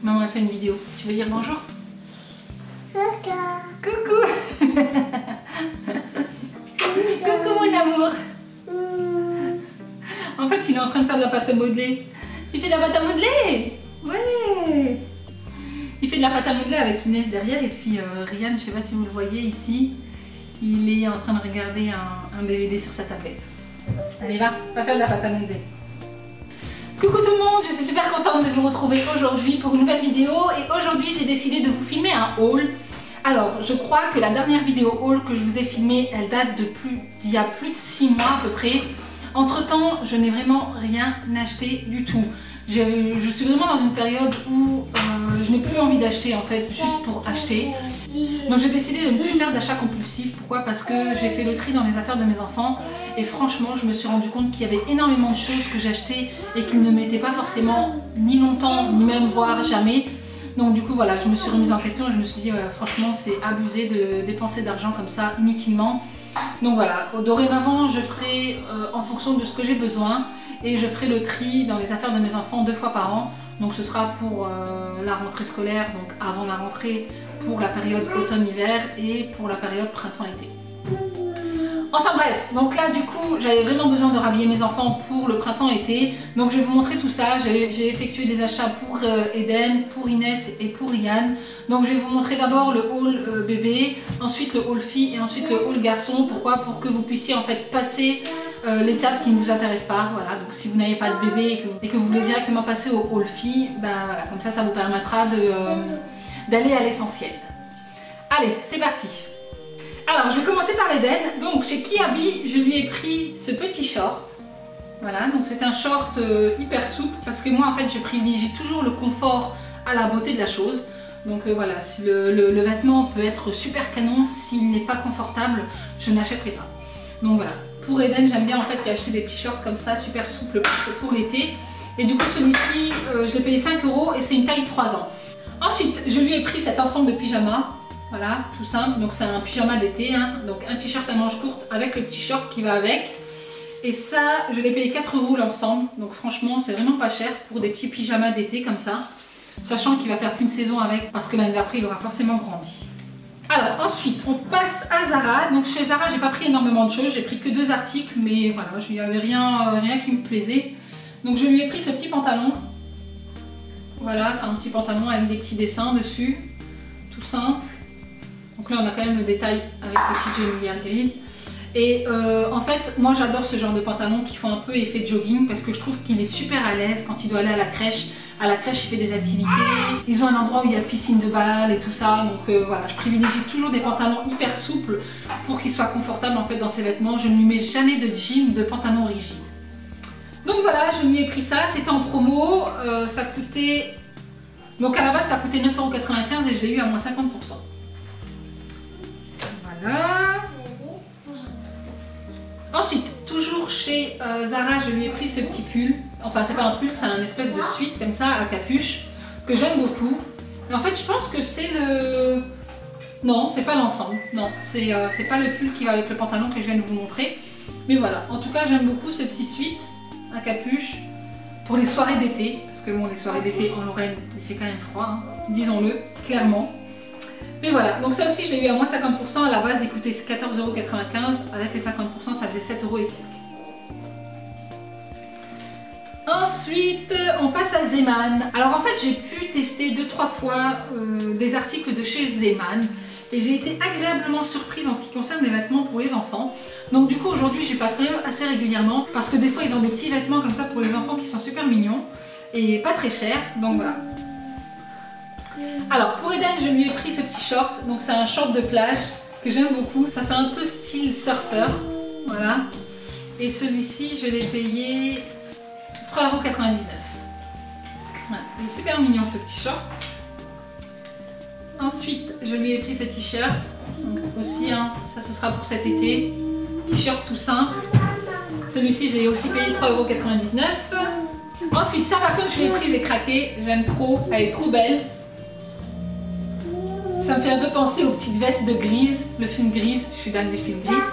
Maman a fait une vidéo. Tu veux dire bonjour? Coucou. Coucou mon amour. En fait, il est en train de faire de la pâte à modeler. Tu fais de la pâte à modeler? Ouais. Il fait de la pâte à modeler avec Inès derrière et puis Ryan, je ne sais pas si vous le voyez ici, il est en train de regarder un DVD sur sa tablette. Allez, va faire de la pâte à modeler. Coucou tout le monde, je suis super contente de vous retrouver aujourd'hui pour une nouvelle vidéo et aujourd'hui j'ai décidé de vous filmer un haul. Alors, je crois que la dernière vidéo haul que je vous ai filmée, elle date d'il y a plus de 6 mois à peu près. Entre temps, je n'ai vraiment rien acheté du tout. Je suis vraiment dans une période où je n'ai plus envie d'acheter en fait, juste pour acheter. Donc j'ai décidé de ne plus faire d'achat compulsif. Pourquoi? Parce que j'ai fait le tri dans les affaires de mes enfants et franchement je me suis rendu compte qu'il y avait énormément de choses que j'achetais et qu'ils ne mettaient pas forcément ni longtemps ni même voire jamais. Donc du coup voilà, je me suis remise en question et je me suis dit franchement c'est abusé de dépenser d'argent comme ça inutilement. Donc voilà, dorénavant je ferai en fonction de ce que j'ai besoin et je ferai le tri dans les affaires de mes enfants 2 fois par an. Donc ce sera pour la rentrée scolaire, donc avant la rentrée, pour la période automne-hiver et pour la période printemps-été. Enfin bref, donc là du coup j'avais vraiment besoin de rhabiller mes enfants pour le printemps-été. Donc je vais vous montrer tout ça. J'ai effectué des achats pour Eden, pour Inès et pour Ryan. Donc je vais vous montrer d'abord le haul bébé, ensuite le haul fille et ensuite le haul garçon. Pourquoi? Pour que vous puissiez en fait passer l'étape qui ne vous intéresse pas. Voilà, donc si vous n'avez pas de bébé et que vous voulez directement passer au haul fille, ben voilà, comme ça vous permettra d'aller à l'essentiel. Allez, c'est parti. Alors, je vais commencer par Eden. Donc, chez Kiabi, je lui ai pris ce petit short. Voilà, donc c'est un short hyper souple parce que moi, en fait, je privilégie toujours le confort à la beauté de la chose. Donc voilà, si le vêtement peut être super canon, s'il n'est pas confortable, je n'achèterai pas. Donc voilà, pour Eden, j'aime bien en fait lui acheter des petits shorts comme ça, super souples pour l'été. Et du coup, celui-ci, je l'ai payé 5 € et c'est une taille 3 ans. Ensuite, je lui ai pris cet ensemble de pyjama. Voilà, tout simple. Donc c'est un pyjama d'été, hein. Donc un t-shirt à manches courtes avec le petit short qui va avec. Et ça, je l'ai payé 4 € l'ensemble. Donc franchement, c'est vraiment pas cher pour des petits pyjamas d'été comme ça. Sachant qu'il va faire qu'une saison avec parce que l'année d'après, il aura forcément grandi. Alors ensuite, on passe à Zara. Donc chez Zara, j'ai pas pris énormément de choses. J'ai pris que 2 articles, mais voilà, il n'y avait rien qui me plaisait. Donc je lui ai pris ce petit pantalon. Voilà, c'est un petit pantalon avec des petits dessins dessus. Tout simple. Donc là on a quand même le détail avec les petites genouillères grises. Et en fait moi j'adore ce genre de pantalons qui font un peu effet jogging parce que je trouve qu'il est super à l'aise quand il doit aller à la crèche. À la crèche il fait des activités, ils ont un endroit où il y a piscine de balle et tout ça. Donc voilà, je privilégie toujours des pantalons hyper souples pour qu'ils soient confortables en fait dans ses vêtements. Je ne lui mets jamais de jean ou de pantalon rigide. Donc voilà, je lui ai pris ça, c'était en promo, ça coûtait... Donc à la base ça coûtait 9,95 € et je l'ai eu à moins 50%. Voilà. Ensuite, toujours chez Zara, je lui ai pris ce petit pull. Enfin, c'est pas un pull, c'est un espèce de sweat comme ça à capuche que j'aime beaucoup. Mais en fait, je pense que c'est le... Non, c'est pas l'ensemble. Non, c'est pas le pull qui va avec le pantalon que je viens de vous montrer. Mais voilà, en tout cas, j'aime beaucoup ce petit sweat à capuche pour les soirées d'été. Parce que bon, les soirées d'été en Lorraine, il fait quand même froid, hein, disons-le, clairement. Mais voilà, donc ça aussi je l'ai eu à moins 50%, à la base il coûtait 14,95 €, avec les 50% ça faisait 7 € et quelques. Ensuite on passe à Zeman. Alors en fait j'ai pu tester 2-3 fois des articles de chez Zeman et j'ai été agréablement surprise en ce qui concerne les vêtements pour les enfants. Donc du coup aujourd'hui j'y passe quand même assez régulièrement parce que des fois ils ont des petits vêtements comme ça pour les enfants qui sont super mignons et pas très chers, donc voilà. Alors pour Eden je lui ai pris ce petit short, donc c'est un short de plage que j'aime beaucoup, ça fait un peu style surfeur, voilà, et celui-ci je l'ai payé 3,99 €. Voilà, il est super mignon ce petit short. Ensuite je lui ai pris ce t-shirt, aussi hein, ça ce sera pour cet été, t-shirt tout simple, celui-ci je l'ai aussi payé 3,99 €. Ensuite ça par contre je l'ai pris, j'ai craqué, j'aime trop, elle est trop belle. Ça me fait un peu penser aux petites vestes de Grise, le film Grise, je suis dingue des films Grise.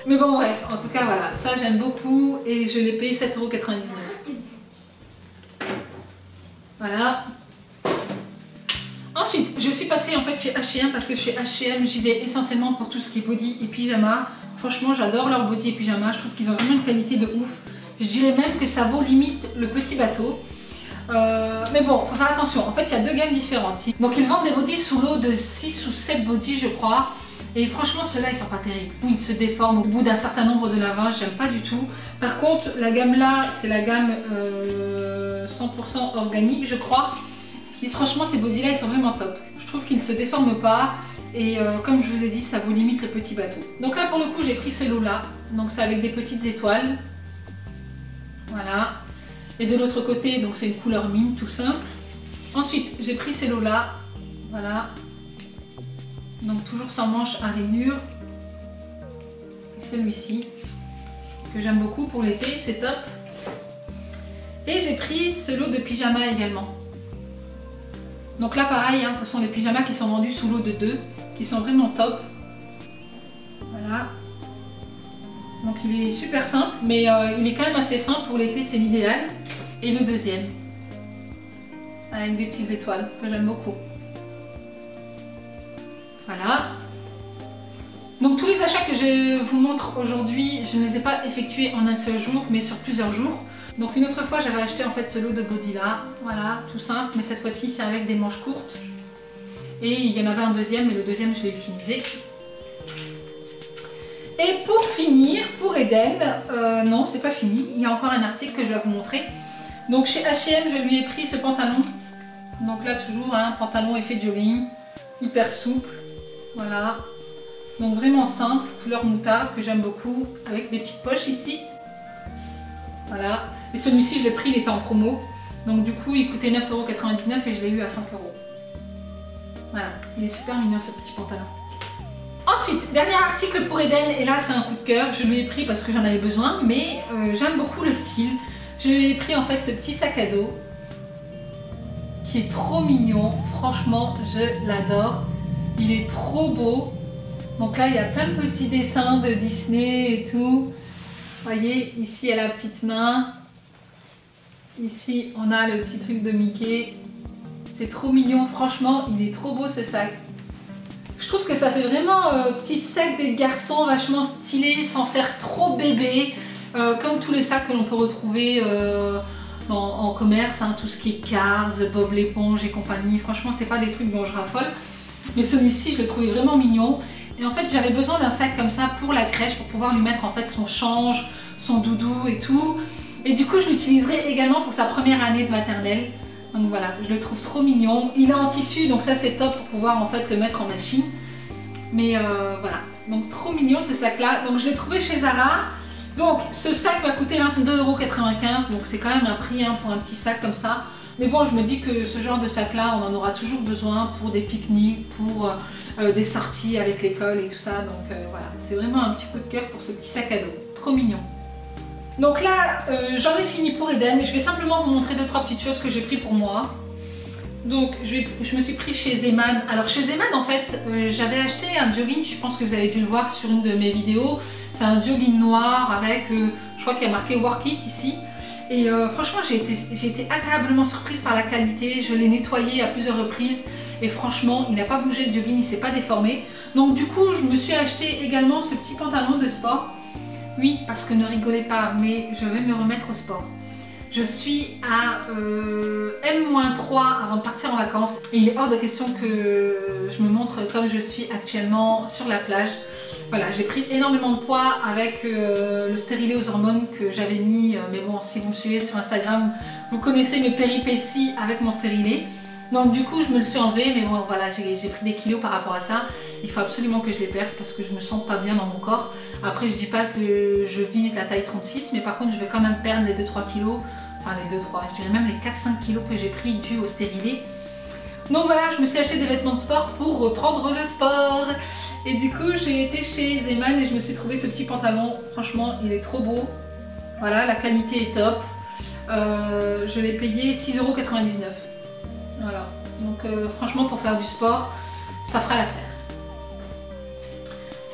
Mais bon bref, en tout cas voilà, ça j'aime beaucoup et je l'ai payé 7,99 €. Voilà. Ensuite, je suis passée en fait chez H&M parce que chez H&M, j'y vais essentiellement pour tout ce qui est body et pyjama. Franchement, j'adore leur body et pyjama. Je trouve qu'ils ont vraiment une qualité de ouf. Je dirais même que ça vaut limite le petit bateau. Mais bon, faut faire attention. En fait, il y a deux gammes différentes. Donc, ils vendent des bodys sous lot de 6 ou 7 bodys, je crois. Et franchement, ceux-là, ils sont pas terribles. Ils se déforment au bout d'un certain nombre de lavages. J'aime pas du tout. Par contre, la gamme là, c'est la gamme 100% organique, je crois. Et franchement, ces bodys là, ils sont vraiment top. Je trouve qu'ils ne se déforment pas. Et comme je vous ai dit, ça vaut limite le petit bateau. Donc là, pour le coup, j'ai pris ce lot là. Donc c'est avec des petites étoiles. Voilà. Et de l'autre côté, donc c'est une couleur mine, tout simple. Ensuite, j'ai pris ces lots là. Voilà. Donc toujours sans manches à rainures. Et celui-ci, que j'aime beaucoup pour l'été, c'est top. Et j'ai pris ce lot de pyjamas également. Donc là pareil, hein, ce sont les pyjamas qui sont vendus sous lot de 2, qui sont vraiment top. Voilà. Donc il est super simple, mais il est quand même assez fin pour l'été, c'est l'idéal. Et le deuxième, avec des petites étoiles, que j'aime beaucoup. Voilà. Donc tous les achats que je vous montre aujourd'hui, je ne les ai pas effectués en un seul jour, mais sur plusieurs jours. Donc une autre fois, j'avais acheté en fait ce lot de body là, voilà, tout simple, mais cette fois-ci c'est avec des manches courtes. Et il y en avait un deuxième, et le deuxième je l'ai utilisé. Et pour finir, pour Eden, non c'est pas fini, il y a encore un article que je vais vous montrer. Donc chez H&M, je lui ai pris ce pantalon. Donc là toujours un pantalon effet jogging, hyper souple, voilà. Donc vraiment simple, couleur moutarde que j'aime beaucoup, avec des petites poches ici. Voilà. Et celui-ci, je l'ai pris, il était en promo. Donc du coup, il coûtait 9,99 € et je l'ai eu à 5 €. Voilà, il est super mignon ce petit pantalon. Ensuite, dernier article pour Eden, et là c'est un coup de cœur. Je l'ai pris parce que j'en avais besoin, mais j'aime beaucoup le style. Je lui ai pris en fait ce petit sac à dos qui est trop mignon. Franchement, je l'adore. Il est trop beau. Donc là, il y a plein de petits dessins de Disney et tout. Vous voyez, ici, il y a la petite main. Ici, on a le petit truc de Mickey. C'est trop mignon. Franchement, il est trop beau ce sac. Je trouve que ça fait vraiment petit sac des garçons vachement stylé, sans faire trop bébé. Comme tous les sacs que l'on peut retrouver en commerce. Hein, tout ce qui est Cars, Bob l'éponge et compagnie. Franchement, c'est pas des trucs dont je raffole. Mais celui-ci, je le trouvais vraiment mignon. Et en fait, j'avais besoin d'un sac comme ça pour la crèche, pour pouvoir lui mettre en fait son change, son doudou et tout. Et du coup, je l'utiliserai également pour sa première année de maternelle. Donc voilà, je le trouve trop mignon. Il est en tissu, donc ça c'est top pour pouvoir en fait le mettre en machine. Mais voilà, donc trop mignon ce sac-là. Donc je l'ai trouvé chez Zara. Donc ce sac m'a coûté 22,95 €, donc c'est quand même un prix hein, pour un petit sac comme ça. Mais bon, je me dis que ce genre de sac-là, on en aura toujours besoin pour des pique-niques, pour des sorties avec l'école et tout ça. Donc voilà, c'est vraiment un petit coup de cœur pour ce petit sac à dos. Trop mignon. Donc là, j'en ai fini pour Eden. Je vais simplement vous montrer 2-3 petites choses que j'ai pris pour moi. Donc je me suis pris chez Zeman. Alors chez Zeman, en fait, j'avais acheté un jogging. Je pense que vous avez dû le voir sur une de mes vidéos. C'est un jogging noir avec, je crois qu'il y a marqué Work It ici. Et franchement, j'ai été agréablement surprise par la qualité. Je l'ai nettoyé à plusieurs reprises. Et franchement, il n'a pas bougé le jogging, il ne s'est pas déformé. Donc du coup, je me suis acheté également ce petit pantalon de sport. Oui, parce que ne rigolez pas, mais je vais me remettre au sport. Je suis à M-3 avant de partir en vacances. Et il est hors de question que je me montre comme je suis actuellement sur la plage. Voilà, j'ai pris énormément de poids avec le stérilet aux hormones que j'avais mis. Mais bon, si vous me suivez sur Instagram, vous connaissez mes péripéties avec mon stérilet. Donc du coup, je me le suis enlevé, mais bon, voilà, j'ai pris des kilos par rapport à ça. Il faut absolument que je les perde parce que je me sens pas bien dans mon corps. Après, je dis pas que je vise la taille 36, mais par contre, je vais quand même perdre les 2-3 kilos. Enfin, les 2-3, je dirais même les 4-5 kilos que j'ai pris dû au stérilet. Donc voilà, je me suis acheté des vêtements de sport pour reprendre le sport. Et du coup, j'ai été chez Zeman et je me suis trouvé ce petit pantalon. Franchement, il est trop beau. Voilà, la qualité est top. Je l'ai payé 6,99 €. Voilà, donc franchement pour faire du sport, ça fera l'affaire.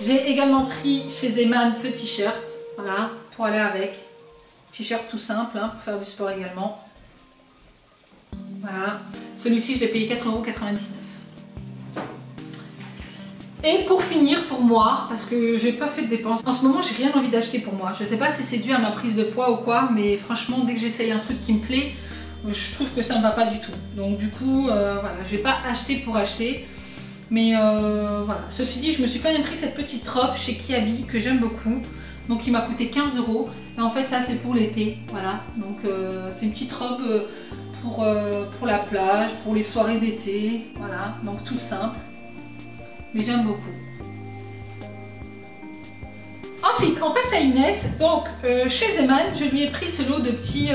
J'ai également pris chez Zeman ce t-shirt, voilà, pour aller avec. T-shirt tout simple, hein, pour faire du sport également. Voilà, celui-ci je l'ai payé 4,99 €. Et pour finir, pour moi, parce que j'ai pas fait de dépenses, en ce moment j'ai rien envie d'acheter pour moi. Je sais pas si c'est dû à ma prise de poids ou quoi, mais franchement dès que j'essaye un truc qui me plaît, je trouve que ça ne va pas du tout. Donc du coup, voilà, je vais pas acheter pour acheter. Mais voilà, ceci dit, je me suis quand même pris cette petite robe chez Kiabi que j'aime beaucoup. Donc il m'a coûté 15 €. Et en fait ça c'est pour l'été, voilà. Donc c'est une petite robe pour la plage, pour les soirées d'été, voilà. Donc tout simple. Mais j'aime beaucoup. Ensuite, on passe à Inès. Donc chez Zeman, je lui ai pris ce lot de petits...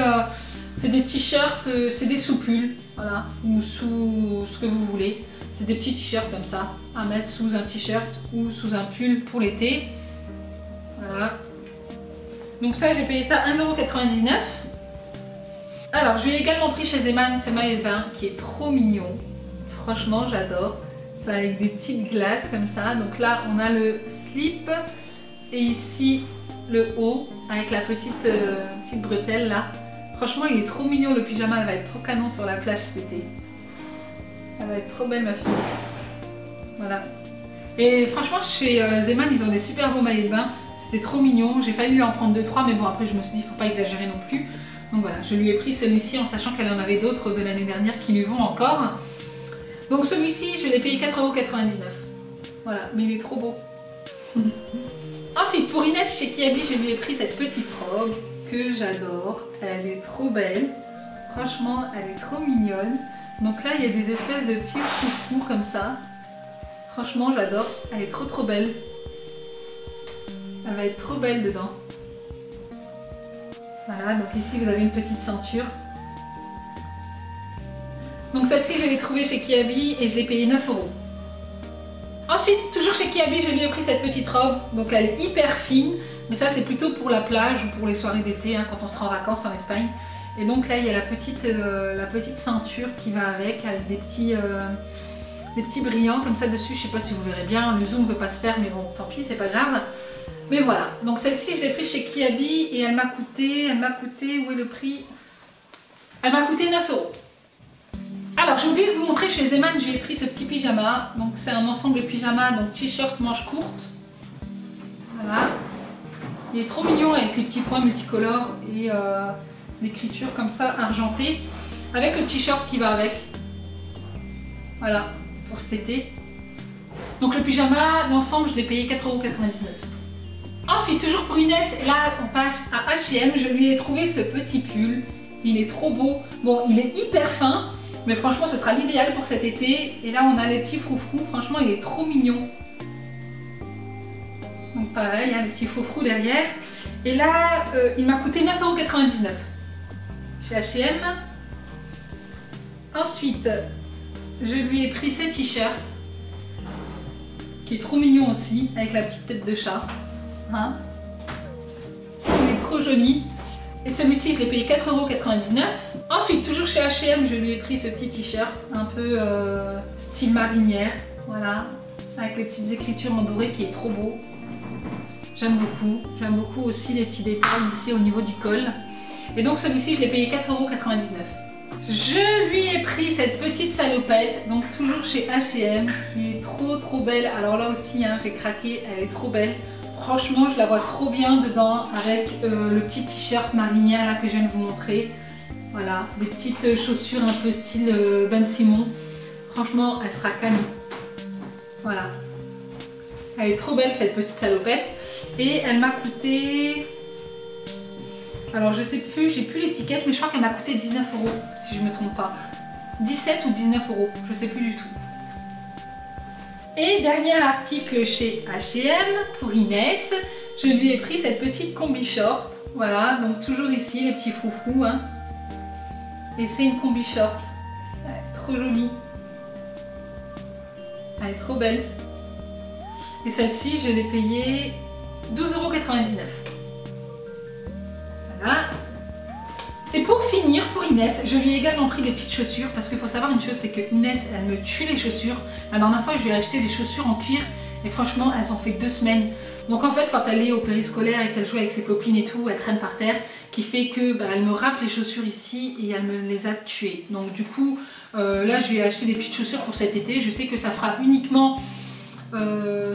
c'est des t-shirts, c'est des sous-pulls, voilà. Ou sous ce que vous voulez. C'est des petits t-shirts comme ça, à mettre sous un t-shirt ou sous un pull pour l'été. Voilà. Donc ça, j'ai payé ça 1,99 €. Alors, je lui ai également pris chez Zeman ce maillot de bain qui est trop mignon. Franchement, j'adore. C'est avec des petites glaces comme ça. Donc là, on a le slip et ici le haut avec la petite bretelle là. Franchement, il est trop mignon. Le pyjama, elle va être trop canon sur la plage cet été. Elle va être trop belle, ma fille. Voilà. Et franchement, chez Zeman, ils ont des super beaux maillots de bain. C'était trop mignon. J'ai failli lui en prendre 2-3, mais bon, après, je me suis dit, il ne faut pas exagérer non plus. Donc voilà, je lui ai pris celui-ci en sachant qu'elle en avait d'autres de l'année dernière qui lui vont encore. Donc celui-ci, je l'ai payé 4,99 €. Voilà, mais il est trop beau. Ensuite, pour Inès chez Kiabi, je lui ai pris cette petite robe que j'adore. Elle est trop belle. Franchement, elle est trop mignonne. Donc là, il y a des espèces de petits froufrous comme ça. Franchement, j'adore. Elle est trop belle. Elle va être trop belle dedans. Voilà, donc ici, vous avez une petite ceinture. Donc celle-ci, je l'ai trouvée chez Kiabi et je l'ai payée 9 €. Ensuite, toujours chez Kiabi, je lui ai pris cette petite robe. Donc elle est hyper fine. Mais ça, c'est plutôt pour la plage ou pour les soirées d'été, hein, quand on sera en vacances en Espagne. Et donc là, il y a la petite ceinture qui va avec des petits brillants comme ça dessus. Je sais pas si vous verrez bien, le zoom ne veut pas se faire, mais bon, tant pis, c'est pas grave. Mais voilà, donc celle-ci, je l'ai prise chez Kiabi et elle m'a coûté, où est le prix? Elle m'a coûté 9 €. Alors, j'ai oublié de vous montrer chez Zeman, j'ai pris ce petit pyjama. Donc c'est un ensemble de pyjama, donc t-shirt, manches courtes. Voilà. Il est trop mignon avec les petits points multicolores et l'écriture comme ça argentée avec le petit short qui va avec. Voilà, pour cet été. Donc le pyjama, l'ensemble, je l'ai payé 4,99 €. Ensuite, toujours pour Inès, là on passe à H&M. Je lui ai trouvé ce petit pull. Il est trop beau. Bon, il est hyper fin, mais franchement ce sera l'idéal pour cet été. Et là on a les petits froufrous. Franchement, il est trop mignon. Donc pareil, hein, les petits froufrous derrière. Et là, il m'a coûté 9,99 € chez H&M. Ensuite, je lui ai pris ce t-shirt qui est trop mignon aussi, avec la petite tête de chat. Hein, il est trop joli. Et celui-ci, je l'ai payé 4,99 €. Ensuite, toujours chez H&M, je lui ai pris ce petit t-shirt un peu style marinière. Voilà, avec les petites écritures en doré qui est trop beau. J'aime beaucoup. J'aime beaucoup aussi les petits détails ici au niveau du col. Et donc celui-ci, je l'ai payé 4,99 €. Je lui ai pris cette petite salopette, donc toujours chez H&M, qui est trop belle. Alors là aussi, hein, j'ai craqué, elle est trop belle. Franchement, je la vois trop bien dedans avec le petit t-shirt marinière là que je viens de vous montrer. Voilà, des petites chaussures un peu style Ben Simon. Franchement, elle sera canon. Voilà. Elle est trop belle cette petite salopette. Et elle m'a coûté... Alors je sais plus, j'ai plus l'étiquette, mais je crois qu'elle m'a coûté 19 € si je me trompe pas. 17 ou 19 €, je sais plus du tout. Et dernier article chez H&M pour Inès, je lui ai pris cette petite combi short. Voilà, donc toujours ici les petits froufrous. Hein. Et c'est une combi short. Elle est trop jolie. Elle est trop belle. Et celle-ci, je l'ai payée 12,99 €. Voilà. Et pour finir, pour Inès, je lui ai également pris des petites chaussures parce qu'il faut savoir une chose, c'est que Inès, elle me tue les chaussures. La dernière fois, je lui ai acheté des chaussures en cuir et franchement, elles ont fait 2 semaines. Donc en fait, quand elle est au périscolaire et qu'elle joue avec ses copines et tout, elle traîne par terre, qui fait que elle me râpe les chaussures ici et elle me les a tuées. Donc du coup, là, je lui ai acheté des petites chaussures pour cet été. Je sais que ça fera uniquement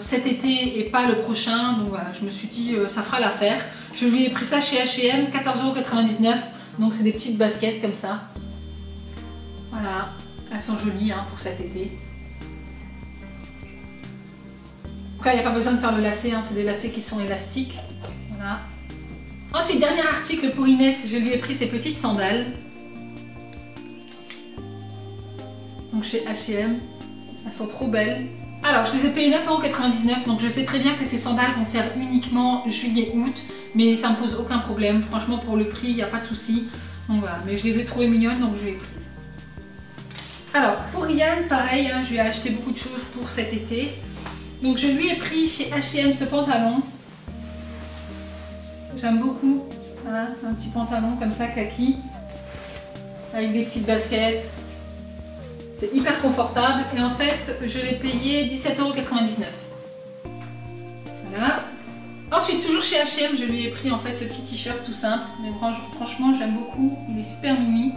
cet été et pas le prochain. Donc voilà, je me suis dit ça fera l'affaire. Je lui ai pris ça chez H&M, 14,99 €. Donc c'est des petites baskets comme ça. Voilà, elles sont jolies hein, pour cet été. Après, il n'y a pas besoin de faire le lacet, hein, c'est des lacets qui sont élastiques. Voilà. Ensuite, dernier article pour Inès, je lui ai pris ces petites sandales. Donc chez H&M, elles sont trop belles. Alors, je les ai payées 9,99 €, donc je sais très bien que ces sandales vont faire uniquement juillet-août, mais ça me pose aucun problème. Franchement, pour le prix, il n'y a pas de souci. Donc voilà, mais je les ai trouvées mignonnes, donc je les ai prises. Alors, pour Ryan, pareil, hein, je lui ai acheté beaucoup de choses pour cet été. Donc je lui ai pris chez H&M ce pantalon. J'aime beaucoup. Hein, un petit pantalon comme ça, kaki. Avec des petites baskets. C'est hyper confortable. Et en fait, je l'ai payé 17,99 €. Voilà. Ensuite, toujours chez H&M, je lui ai pris en fait ce petit t-shirt tout simple. Mais franchement, j'aime beaucoup. Il est super mimi.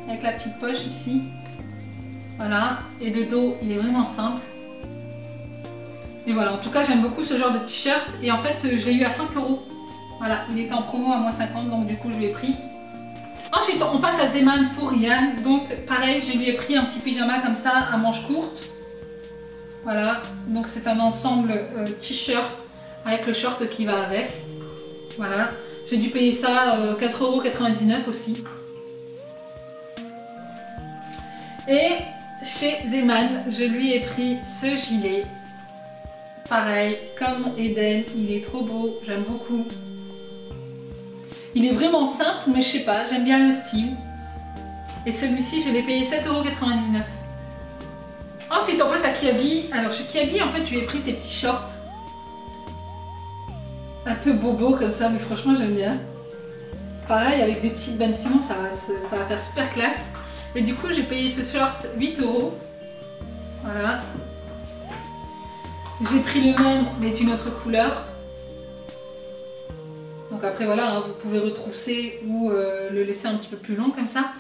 Avec la petite poche ici. Voilà. Et de dos, il est vraiment simple. Et voilà, en tout cas j'aime beaucoup ce genre de t-shirt et en fait je l'ai eu à 5 €. Voilà, il était en promo à moins 50, donc du coup je l'ai pris. Ensuite on passe à Zeman pour Ryan. Donc pareil, je lui ai pris un petit pyjama comme ça à manches courtes. Voilà, donc c'est un ensemble t-shirt avec le short qui va avec. Voilà, j'ai dû payer ça 4,99 € aussi. Et chez Zeman, je lui ai pris ce gilet. Pareil, comme Eden, il est trop beau, j'aime beaucoup. Il est vraiment simple, mais je sais pas, j'aime bien le style. Et celui-ci, je l'ai payé 7,99 €. Ensuite, on passe à Kiabi. Alors chez Kiabi, en fait, je lui ai pris ces petits shorts. Un peu bobo comme ça, mais franchement, j'aime bien. Pareil, avec des petites bandes Simon, ça va faire super classe. Et du coup, j'ai payé ce short 8 €. Voilà. J'ai pris le même, mais d'une autre couleur. Donc après, voilà, hein, vous pouvez retrousser ou le laisser un petit peu plus long comme ça.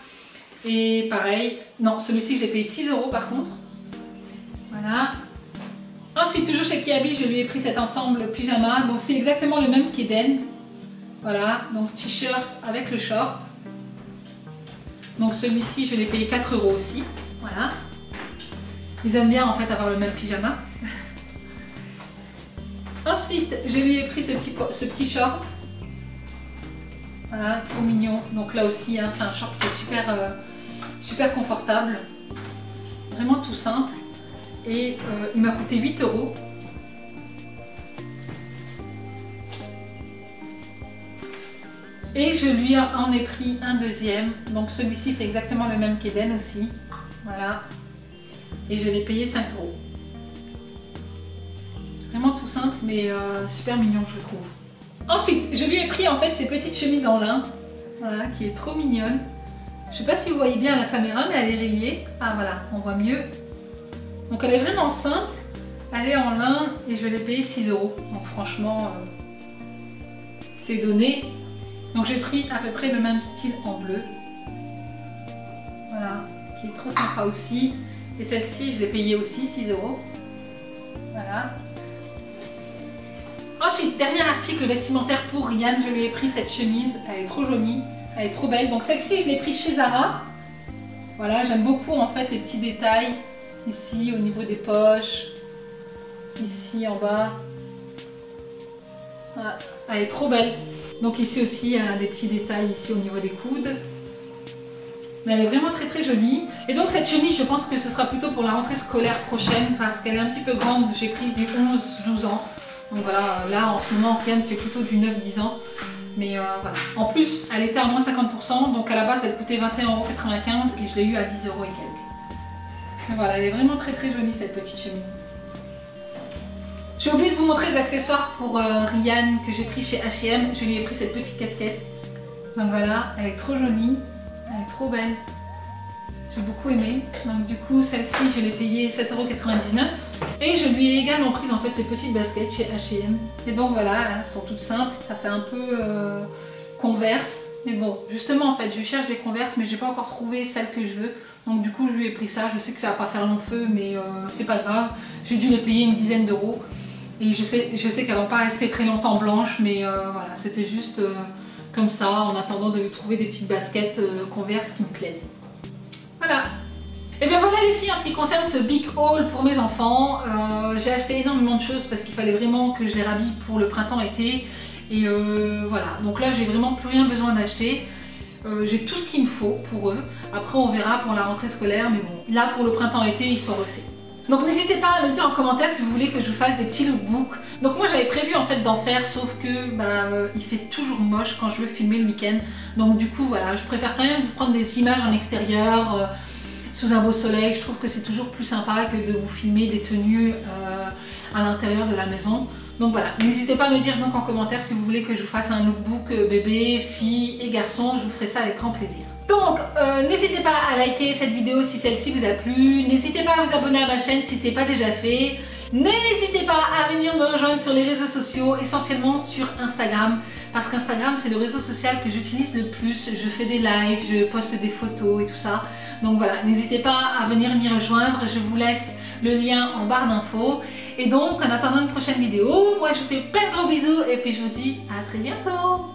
Et pareil, non, celui-ci, je l'ai payé 6 € par contre. Voilà. Ensuite, toujours chez Kiabi, je lui ai pris cet ensemble pyjama. Donc c'est exactement le même qu'Eden. Voilà, donc t-shirt avec le short. Donc celui-ci, je l'ai payé 4 € aussi. Voilà. Ils aiment bien en fait avoir le même pyjama. Ensuite, je lui ai pris ce petit short. Voilà, trop mignon. Donc là aussi, hein, c'est un short qui est super confortable. Vraiment tout simple. Et il m'a coûté 8 €. Et je lui en ai pris un deuxième. Donc celui-ci, c'est exactement le même qu'Eden aussi. Voilà. Et je l'ai payé 5 €. Vraiment tout simple, mais super mignon, je trouve. Ensuite, je lui ai pris en fait ces petites chemises en lin. Voilà, qui est trop mignonne. Je sais pas si vous voyez bien à la caméra, mais elle est rayée. Ah voilà, on voit mieux. Donc elle est vraiment simple. Elle est en lin et je l'ai payé 6 €. Donc franchement, c'est donné. Donc j'ai pris à peu près le même style en bleu. Voilà, qui est trop sympa aussi. Et celle-ci, je l'ai payée aussi 6 €. Voilà. Ensuite, dernier article vestimentaire pour Ryan, je lui ai pris cette chemise, elle est trop jolie, elle est trop belle. Donc celle-ci, je l'ai prise chez Zara. Voilà, j'aime beaucoup en fait les petits détails, ici au niveau des poches, ici en bas. Voilà, elle est trop belle. Donc ici aussi, il y a des petits détails ici au niveau des coudes. Mais elle est vraiment très jolie. Et donc cette chemise, je pense que ce sera plutôt pour la rentrée scolaire prochaine parce qu'elle est un petit peu grande. J'ai prise du 11-12 ans. Donc voilà, là en ce moment, Ryan fait plutôt du 9-10 ans. Mais voilà. En plus, elle était à moins 50%. Donc à la base, elle coûtait 21,95 € et je l'ai eu à 10 € et quelques. Mais voilà, elle est vraiment très jolie cette petite chemise. J'ai oublié de vous montrer les accessoires pour Ryan que j'ai pris chez H&M. Je lui ai pris cette petite casquette. Donc voilà, elle est trop jolie. Elle est trop belle. J'ai beaucoup aimé. Donc du coup, celle-ci, je l'ai payée 7,99 €. Et je lui ai également pris en fait ces petites baskets chez H&M. Et donc voilà, elles sont toutes simples. Ça fait un peu Converse. Mais bon, justement en fait, je cherche des Converse, mais j'ai pas encore trouvé celle que je veux. Donc du coup je lui ai pris ça, je sais que ça va pas faire long feu mais c'est pas grave. J'ai dû les payer une dizaine d'euros. Et je sais qu'elles vont pas rester très longtemps blanches, mais voilà, c'était juste comme ça, en attendant de lui trouver des petites baskets Converse qui me plaisent. Voilà. Et bien voilà les filles, en ce qui concerne ce big haul pour mes enfants, j'ai acheté énormément de choses parce qu'il fallait vraiment que je les rhabille pour le printemps-été. Et voilà, donc là j'ai vraiment plus rien besoin d'acheter. J'ai tout ce qu'il me faut pour eux. Après on verra pour la rentrée scolaire, mais bon, là pour le printemps-été ils sont refaits. Donc n'hésitez pas à me dire en commentaire si vous voulez que je vous fasse des petits lookbooks. Donc moi j'avais prévu en fait d'en faire, sauf que il fait toujours moche quand je veux filmer le week-end. Donc du coup voilà, je préfère quand même vous prendre des images en extérieur, sous un beau soleil. Je trouve que c'est toujours plus sympa que de vous filmer des tenues à l'intérieur de la maison. Donc voilà, n'hésitez pas à me dire donc en commentaire si vous voulez que je vous fasse un lookbook bébé, fille et garçon. Je vous ferai ça avec grand plaisir. Donc n'hésitez pas à liker cette vidéo si celle-ci vous a plu. N'hésitez pas à vous abonner à ma chaîne si ce n'est pas déjà fait. N'hésitez pas à venir me rejoindre sur les réseaux sociaux, essentiellement sur Instagram. Parce qu'Instagram c'est le réseau social que j'utilise le plus. Je fais des lives, je poste des photos et tout ça. Donc voilà, n'hésitez pas à venir m'y rejoindre. Je vous laisse le lien en barre d'infos. Et donc en attendant une prochaine vidéo, moi je vous fais plein de gros bisous et puis je vous dis à très bientôt.